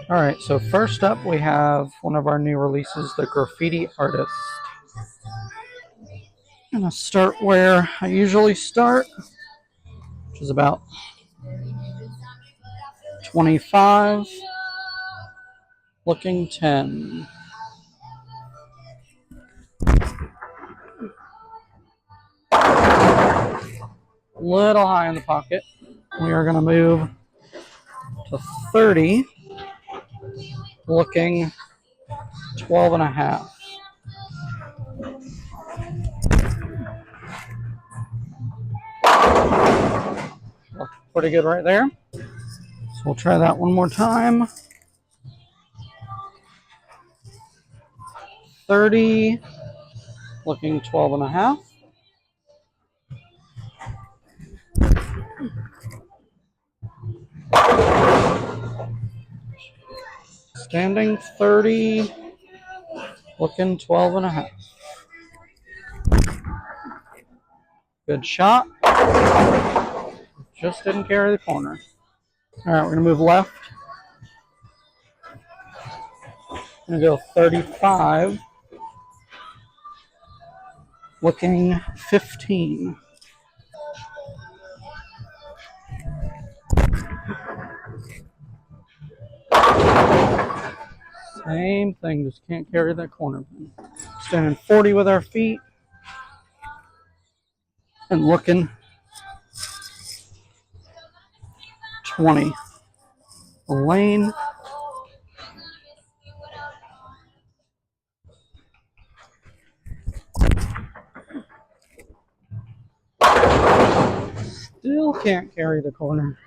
All right, so first up we have one of our new releases, the Graffiti Artist. I'm gonna start where I usually start, which is about 25, looking 10. Little high in the pocket. We are gonna move to 30, looking 12 and a half. Looked pretty good right there. So we'll try that one more time. 30, looking 12 and a half. Standing 30, looking 12 and a half. Good shot. Just didn't carry the corner. All right, we're gonna move left. I'm gonna go 35, looking 15. Same thing, just can't carry that corner pin. Standing 40 with our feet and looking 20. Lane. Still can't carry the corner.